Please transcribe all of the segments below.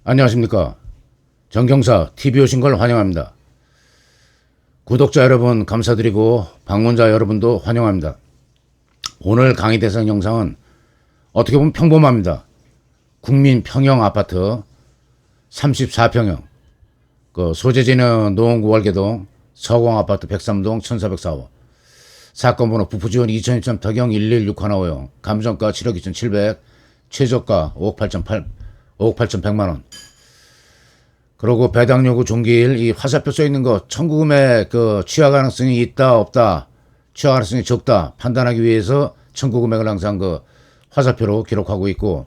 안녕하십니까. 정경사 TV 오신 걸 환영합니다. 구독자 여러분 감사드리고 방문자 여러분도 환영합니다. 오늘 강의 대상 영상은 어떻게 보면 평범합니다. 국민 평형 아파트 34평형 그 소재지는 노원구 월계동 서공아파트 103동 1404호 사건번호 부부지원 2023 타경 116150 감정가 7억 2700 최저가 5억 8,100만원. 그리고 배당 요구 종기일 이 화살표 써 있는 거 청구금액 그 취하 가능성이 있다 없다 취하 가능성이 적다 판단하기 위해서 청구금액을 항상 그 화살표로 기록하고 있고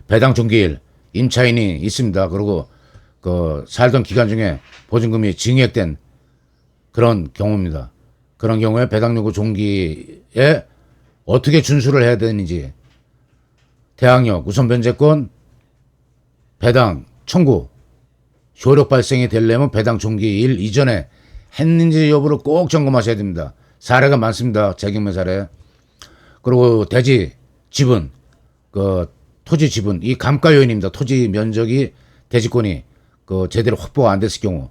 배당 종기일 임차인이 있습니다. 그리고 그 살던 기간 중에 보증금이 증액된 그런 경우입니다. 그런 경우에 배당 요구 종기에 어떻게 준수를 해야 되는지 대항력 우선 변제권 배당 청구 효력 발생이 되려면 배당 종기일 이전에 했는지 여부를 꼭 점검하셔야 됩니다. 사례가 많습니다. 재경매 사례. 그리고 대지 지분 그 토지 지분 이 감가 요인입니다. 토지 면적이 대지권이 그 제대로 확보가 안 됐을 경우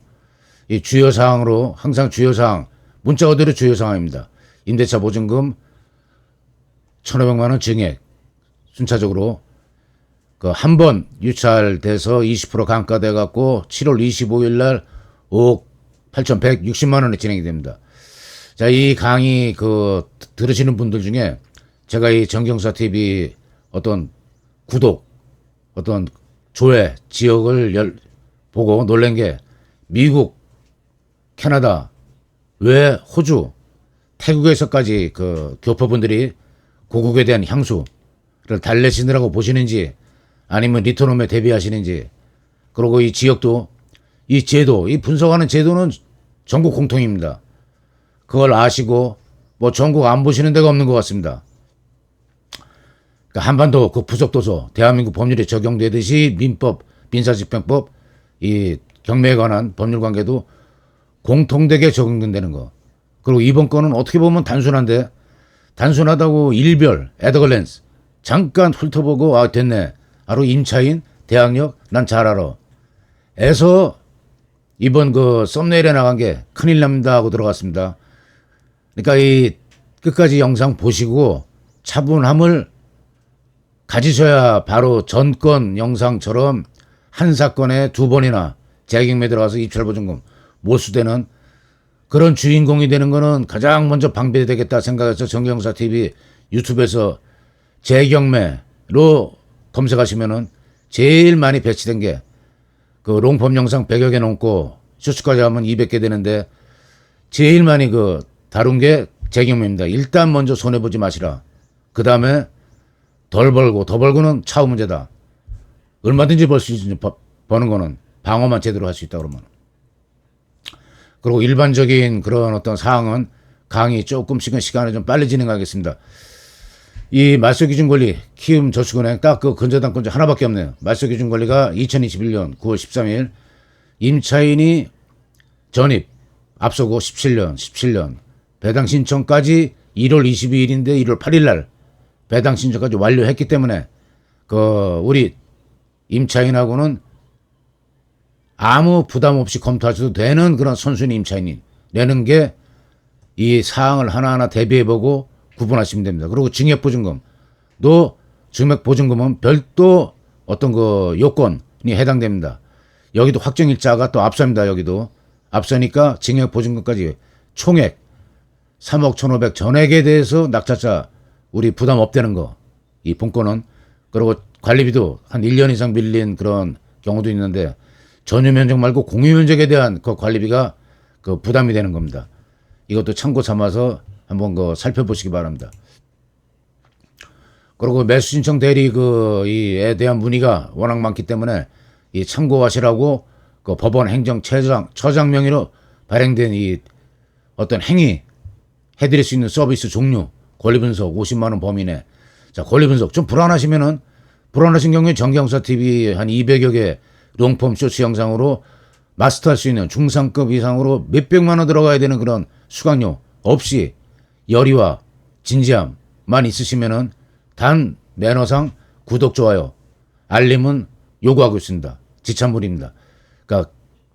이 주요 사항으로 항상 주요 사항 문자 그대로 주요 사항입니다. 임대차 보증금 1,500만 원 증액 순차적으로 그 한 번 유찰돼서 20% 감가돼 갖고 7월 25일 날 5억 8,160만 원에 진행이 됩니다. 자, 이 강의 그 들으시는 분들 중에 제가 이 정경사 TV 어떤 구독, 어떤 조회 지역을 보고 놀란 게 미국, 캐나다, 왜 호주, 태국에서까지 그 교포분들이 고국에 대한 향수를 달래시느라고 보시는지 아니면 리턴홈에 대비하시는지 그리고 이 지역도 이 제도 이 분석하는 제도는 전국 공통입니다. 그걸 아시고 뭐 전국 안 보시는 데가 없는 것 같습니다. 그러니까 한반도 그 부속도서 대한민국 법률에 적용되듯이 민법 민사집행법 이 경매에 관한 법률관계도 공통되게 적용된다는 거. 그리고 이번 건은 어떻게 보면 단순한데 단순하다고 일별 에더글랜스 잠깐 훑어보고 아 됐네. 바로 임차인 대항력 난 잘 알아. 에서 이번 그 썸네일에 나간 게 큰일 납니다 하고 들어갔습니다. 그러니까 이 끝까지 영상 보시고 차분함을 가지셔야 바로 전건 영상처럼 한 사건에 두 번이나 재경매 들어가서 입찰보증금 몰수되는 그런 주인공이 되는 거는 가장 먼저 방배되겠다 생각해서 정경사 TV 유튜브에서 재경매로 검색하시면은 제일 많이 배치된 게 그 롱폼 영상 100여 개 넘고 쇼츠까지 하면 200개 되는데 제일 많이 그 다룬 게 재경매입니다. 일단 먼저 손해보지 마시라. 그 다음에 덜 벌고 더 벌고는 차후 문제다. 얼마든지 벌 수 있는 버는 거는 방어만 제대로 할 수 있다 그러면. 그리고 일반적인 그런 어떤 사항은 강의 조금씩은 시간을 좀 빨리 진행하겠습니다. 이 말소기준 권리 키움 저축은행 딱 그 근저당권자 하나밖에 없네요. 말소기준 권리가 2021년 9월 13일 임차인이 전입 앞서고 17년 배당 신청까지 1월 22일인데 1월 8일 날 배당 신청까지 완료했기 때문에 그 우리 임차인하고는 아무 부담 없이 검토하셔도 되는 그런 선순위 임차인이 내는 게 이 사항을 하나하나 대비해보고 구분하시면 됩니다. 그리고 증액보증금도 증액보증금은 별도 어떤 그 요건이 해당됩니다. 여기도 확정일자가 또 앞섭니다. 여기도 앞서니까 증액보증금까지 총액 3억 1,500 전액에 대해서 낙찰자 우리 부담 없다는 거. 이 분권은 그리고 관리비도 한 1년 이상 밀린 그런 경우도 있는데 전유면적 말고 공유면적에 대한 그 관리비가 그 부담이 되는 겁니다. 이것도 참고 삼아서 한번 그 살펴보시기 바랍니다. 그리고 매수 신청 대리 이에 대한 문의가 워낙 많기 때문에 이 참고하시라고 그 법원 행정처장 명의로 발행된 이 어떤 행위 해드릴 수 있는 서비스 종류 권리분석 50만 원 범위 내. 자, 권리분석 좀 불안하신 경우에 정경사 TV 한 200여 개 롱폼 쇼츠 영상으로 마스터할 수 있는 중상급 이상으로 몇백만 원 들어가야 되는 그런 수강료 없이 열의와 진지함만 있으시면은 단 매너상 구독, 좋아요, 알림은 요구하고 있습니다. 지참물입니다. 그러니까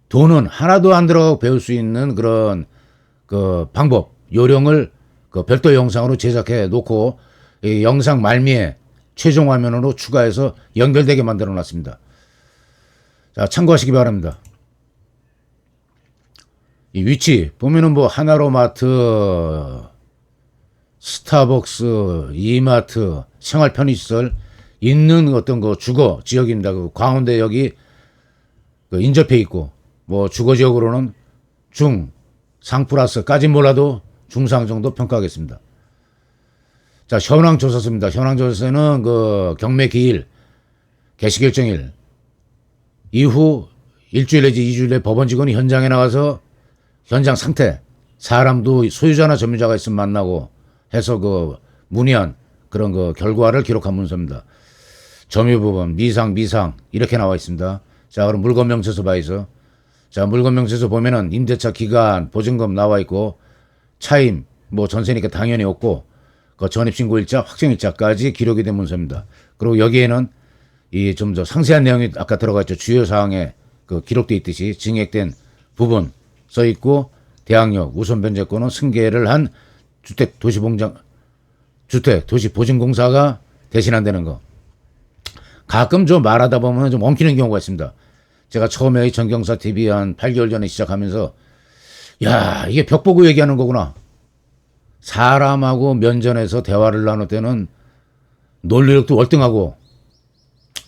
돈은 하나도 안 들어가고 배울 수 있는 그런 그 방법, 요령을 그 별도 영상으로 제작해 놓고 이 영상 말미에 최종 화면으로 추가해서 연결되게 만들어 놨습니다. 자, 참고하시기 바랍니다. 이 위치 보면은 뭐 하나로마트, 스타벅스, 이마트, 생활 편의시설 있는 어떤 그 주거 지역입니다. 그 광운대역이 그 인접해 있고 뭐 주거 지역으로는 중, 상 플러스까지 몰라도 중상 정도 평가하겠습니다. 자, 현황 조사서입니다. 현황 조사서는 그 경매 기일, 개시 결정일 이후 일주일 내지 2주일 내 법원 직원이 현장에 나가서 현장 상태, 사람도 소유자나 점유자가 있으면 만나고 해서 그 문의한 그런 그 결과를 기록한 문서입니다. 점유부분, 미상 이렇게 나와 있습니다. 자, 그럼 물건 명세서 봐야죠. 자, 물건 명세서 보면은 임대차 기간, 보증금 나와 있고 차임, 뭐 전세니까 당연히 없고 그 전입신고일자, 확정일자까지 기록이 된 문서입니다. 그리고 여기에는 이 좀 더 상세한 내용이 아까 들어가 있죠. 주요 사항에 그 기록돼 있듯이 증액된 부분 써 있고 대항력, 우선 변제권은 승계를 한 주택도시보증공사가 대신한다는 거. 가끔 좀 말하다 보면 좀 엉키는 경우가 있습니다. 제가 처음에 전경사 TV 한 8개월 전에 시작하면서 야, 이게 벽 보고 얘기하는 거구나. 사람하고 면전에서 대화를 나눌 때는 논리력도 월등하고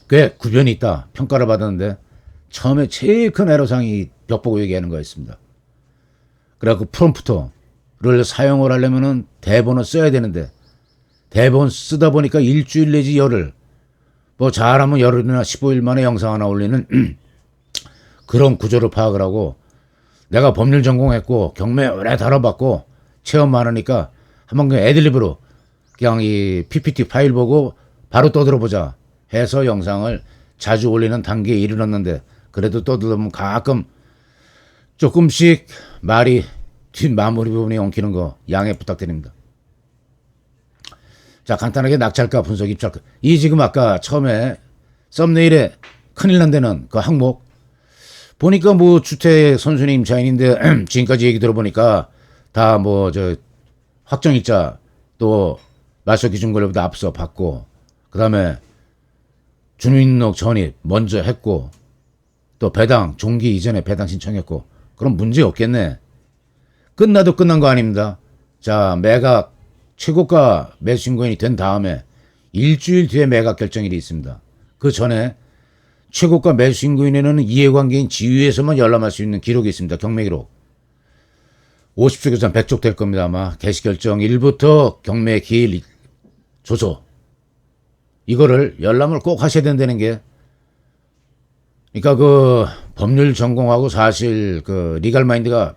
꽤 구변이 있다 평가를 받았는데 처음에 제일 큰 애로사항이 벽 보고 얘기하는 거였습니다. 그래갖고 프롬프터를 사용을 하려면은 대본을 써야 되는데 대본 쓰다 보니까 일주일 내지 열흘, 뭐 잘하면 열흘이나 15일 만에 영상 하나 올리는 그런 구조를 파악을 하고 내가 법률 전공했고 경매 오래 다뤄봤고 체험 많으니까 한번 그냥 애드립으로 그냥 이 PPT 파일 보고 바로 떠들어보자 해서 영상을 자주 올리는 단계에 이르렀는데 그래도 떠들면 가끔 조금씩 말이 뒷마무리 부분이 엉키는 거 양해 부탁드립니다. 자, 간단하게 낙찰가 분석 입찰가. 이 지금 아까 처음에 썸네일에 큰일 난 데는 그 항목 보니까 뭐 주택 선순위 임차인인데 지금까지 얘기 들어보니까 다 뭐 저 확정일자 또 말소 기준 권리보다 앞서 받고 그다음에 주민등록 전입 먼저 했고 또 배당 종기 이전에 배당 신청했고 그럼 문제 없겠네. 끝나도 끝난 거 아닙니다. 자, 매각 최고가 매수 신고인이 된 다음에 일주일 뒤에 매각 결정일이 있습니다. 그 전에 최고가 매수 신고인에는 이해관계인 지위에서만 열람할 수 있는 기록이 있습니다. 경매 기록. 50조 계산 100쪽 될 겁니다. 아마 개시결정일부터 경매 기일 조소 이거를 열람을 꼭 하셔야 된다는 게 그러니까 그 법률 전공하고 사실 그 리갈 마인드가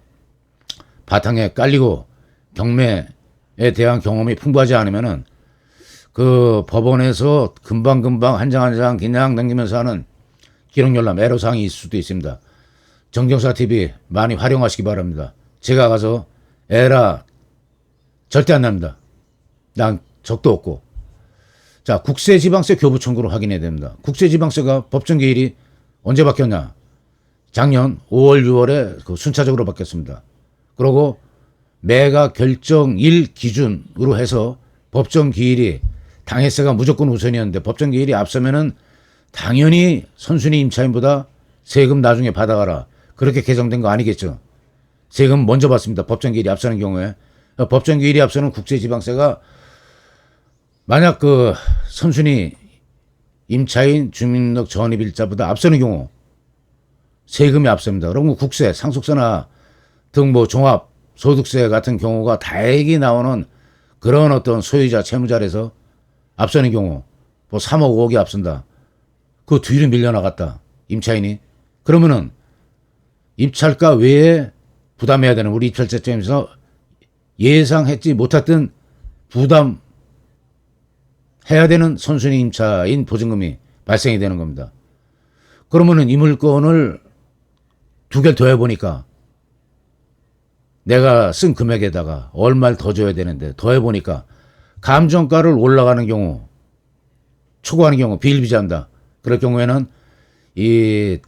바탕에 깔리고 경매에 대한 경험이 풍부하지 않으면은 그 법원에서 금방금방 한 장 한 장 그냥 넘기면서 하는 기록 열람 애로사항이 있을 수도 있습니다. 정경사 TV 많이 활용하시기 바랍니다. 제가 가서 에라 절대 안 납니다. 난 적도 없고. 자, 국세지방세 교부 청구로 확인해야 됩니다. 국세지방세가 법정 기일이 언제 바뀌었냐? 작년 5월, 6월에 그 순차적으로 바뀌었습니다. 그리고 매각 결정일 기준으로 해서 법정 기일이 당해세가 무조건 우선이었는데 법정 기일이 앞서면은 당연히 선순위 임차인보다 세금 나중에 받아가라. 그렇게 개정된 거 아니겠죠? 세금 먼저 받습니다. 법정 기일이 앞서는 경우에. 법정 기일이 앞서는 국세지방세가 만약 그 선순위 임차인 주민등록 전입일자보다 앞서는 경우 세금이 앞섭니다. 그러면 국세, 상속세나 등 뭐 종합소득세 같은 경우가 다액이 나오는 그런 어떤 소유자, 채무자에서 앞서는 경우 뭐 3억, 5억이 앞선다. 그 뒤로 밀려나갔다. 임차인이. 그러면은 입찰가 외에 부담해야 되는 우리 입찰제점에서 예상했지 못했던 부담 해야 되는 선순위 임차인 보증금이 발생이 되는 겁니다. 그러면은 이 물건을 두 개를 더해보니까 내가 쓴 금액에다가 얼마를 더 줘야 되는데 더해보니까 감정가를 올라가는 경우 초과하는 경우 비일비재한다. 그럴 경우에는 이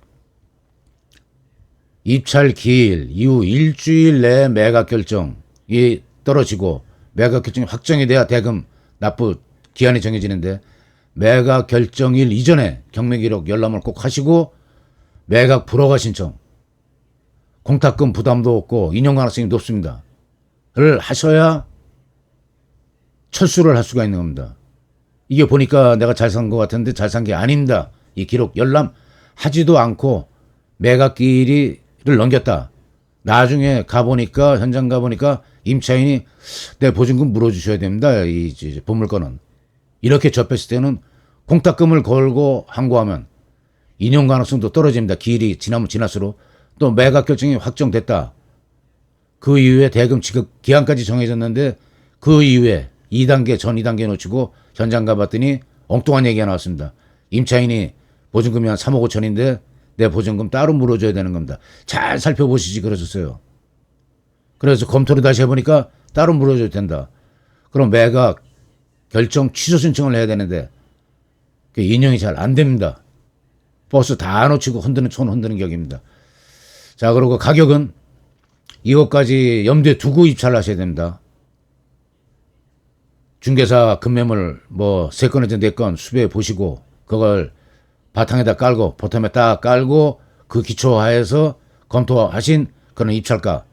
입찰 기일 이후 일주일 내에 매각 결정이 떨어지고 매각 결정이 확정이 돼야 대금 납부 기한이 정해지는데 매각 결정일 이전에 경매기록 열람을 꼭 하시고 매각 불허가 신청, 공탁금 부담도 없고 인용 가능성이 높습니다. 를 하셔야 철수를 할 수가 있는 겁니다. 이게 보니까 내가 잘 산 것 같은데 잘 산 게 아닙니다. 이 기록 열람 하지도 않고 매각기일을 넘겼다. 나중에 가보니까 현장 가보니까 임차인이 내 보증금 물어주셔야 됩니다. 이 보물건은 이렇게 접했을 때는 공탁금을 걸고 항고하면 인용 가능성도 떨어집니다. 기일이 지나면 지날수록 또 매각 결정이 확정됐다. 그 이후에 대금 지급 기한까지 정해졌는데 그 이후에 2단계 전 2단계 놓치고 현장 가봤더니 엉뚱한 얘기가 나왔습니다. 임차인이 보증금이 한 3억 5천인데 내 보증금 따로 물어줘야 되는 겁니다. 잘 살펴보시지 그러셨어요. 그래서 검토를 다시 해보니까 따로 물어줘야 된다. 그럼 매각 결정 취소 신청을 해야 되는데 인용이 잘 안 됩니다. 버스 다 놓치고 손 흔드는 격입니다. 자, 그리고 가격은 이것까지 염두에 두고 입찰을 하셔야 됩니다. 중개사 급매물 뭐 3건에서 4건 수배해 보시고 그걸 바탕에다 깔고 보텀에 딱 깔고 그 기초하에서 검토하신 그런 입찰가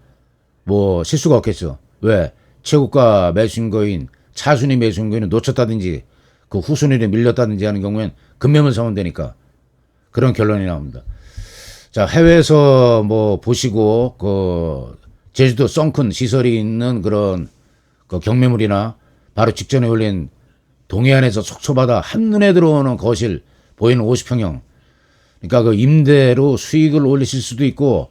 뭐 실수가 없겠죠. 왜? 최고가 매수인거인 차순위 매수인거인을 놓쳤다든지 그 후순위를 밀렸다든지 하는 경우엔 급매물 사면 되니까 그런 결론이 나옵니다. 자, 해외에서 뭐 보시고 그 제주도 썬큰 시설이 있는 그런 그 경매물이나 바로 직전에 올린 동해안에서 속초바다 한눈에 들어오는 거실 보이는 50평형. 그러니까 그 임대로 수익을 올리실 수도 있고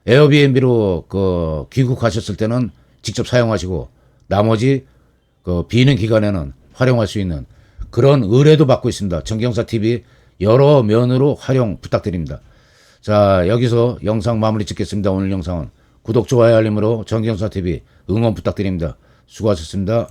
에어비앤비로 그 귀국하셨을 때는 직접 사용하시고 나머지 그 비는 기간에는 활용할 수 있는 그런 의뢰도 받고 있습니다. 정경사 TV 여러 면으로 활용 부탁드립니다. 자, 여기서 영상 마무리 짓겠습니다. 오늘 영상은 구독, 좋아요, 알림으로 정경사 TV 응원 부탁드립니다. 수고하셨습니다.